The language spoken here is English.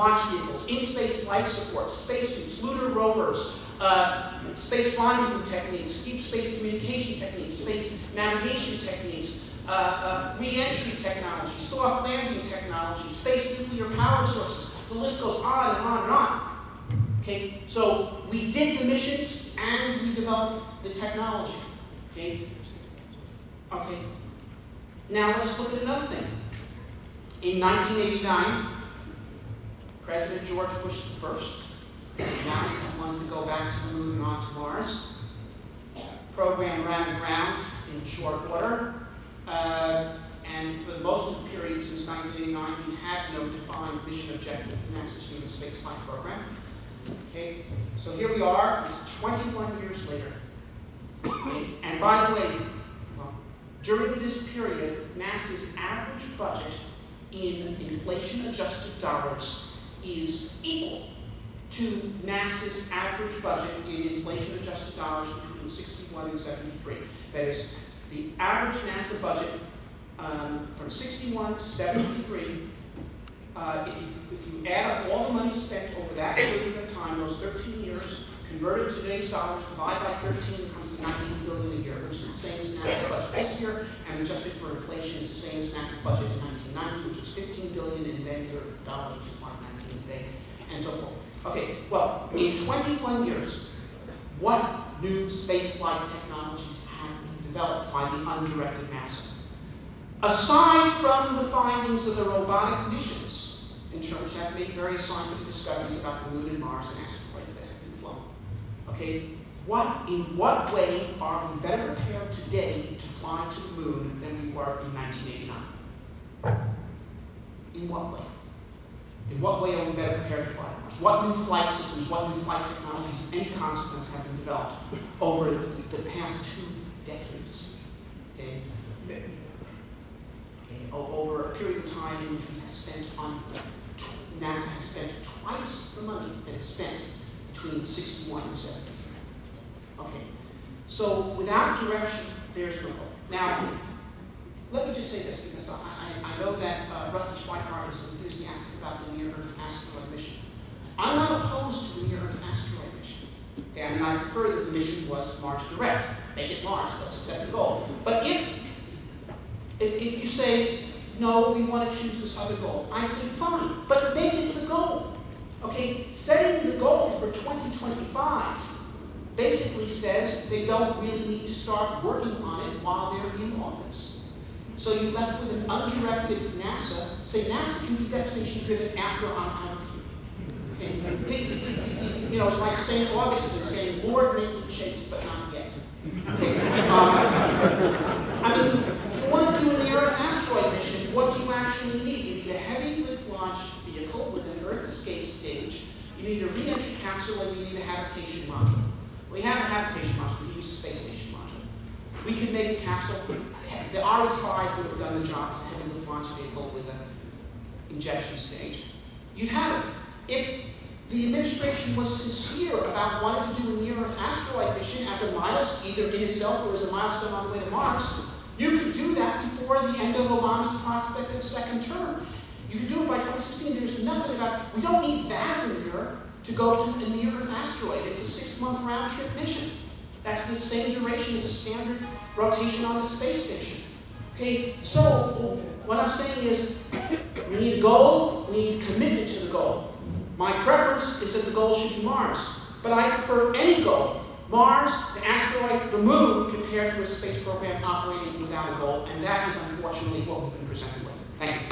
launch vehicles, in-space life support, spacesuits, lunar rovers, space rendezvous techniques, deep space communication techniques, space navigation techniques, re-entry technology, soft landing technology, space nuclear power sources. The list goes on and on and on. Okay, so we did the missions and we developed the technology. Okay. Okay. Now let's look at another thing. In 1989, President George Bush I announced he wanted to go back to the moon and on to Mars. Program ran aground in short order. And for most of the period since 1989, we had no defined mission objective for NASA's human spaceflight program. Okay, so here we are, it's 21 years later. Okay? And by the way, well, during this period, NASA's average budget in inflation-adjusted dollars is equal to NASA's average budget in inflation-adjusted dollars between 61 and 73. That is, the average NASA budget from 61 to 73, if you add up all the money spent over that period of time, those 13 years, converted to today's dollars, divide by 13, it comes to $19 billion a year, which is the same as NASA's budget this year, and adjusted for inflation, it's the same as NASA's budget in 1990, which is $15 billion in then dollars, which is like 19 today, and so forth. Okay, well, in 21 years, what new spaceflight technologies have been developed by the undirected NASA? Aside from the findings of the robotic missions, in terms which have made various scientific discoveries about the moon and Mars and asteroids that have been flown. Okay, in what way are we better prepared today to fly to the moon than we were in 1989? In what way? In what way are we better prepared to fly to Mars? What new flight systems, what new flight technologies of any consequence have been developed over the past 2 decades? Okay? Over a period of time in which we have spent NASA has spent twice the money that it spent between 61 and 73. Okay, so without direction, there's no hope. Now, let me just say this, because I know that Russell Schweickart is enthusiastic about the near-Earth asteroid mission. I'm not opposed to the near-Earth asteroid mission. Okay, I mean, I prefer that the mission was Mars Direct. Make it Mars, let's set the goal. But if you say, no, we want to choose this other goal, I say, fine, but make it the goal. Okay, setting the goal for 2025 basically says they don't really need to start working on it while they're in office. So you're left with an undirected NASA. Say, NASA can be destination driven after I'm out of here. Okay? You know, it's like St. Augustine saying, Lord, make me chase, but not yet. Okay? I mean, if you want to do a near-Earth asteroid mission, what do you actually need? You need a heavy lift launch vehicle with an Earth escape stage. You need a re-entry capsule, and you need a habitation module. We have a habitation module. We use a space station module. We can make a capsule. The RS-5 would have done the job as a heavy lift launch vehicle with an injection stage. You have it. If the administration was sincere about wanting to do a near-Earth asteroid mission as a milestone, either in itself or as a milestone on the way to Mars, you could do that before the end of Obama's prospect of second term. You could do it by 2016. There's nothing about, we don't need Vasinger to go to a near-Earth asteroid. It's a 6-month round-trip mission. That's the same duration as a standard rotation on the space station. Okay, so what I'm saying is we need a goal, we need commitment to the goal. My preference is that the goal should be Mars, but I prefer any goal. Mars, the asteroid, the moon, compared to a space program operating without a goal, and that is unfortunately what we've been presented with. Thank you.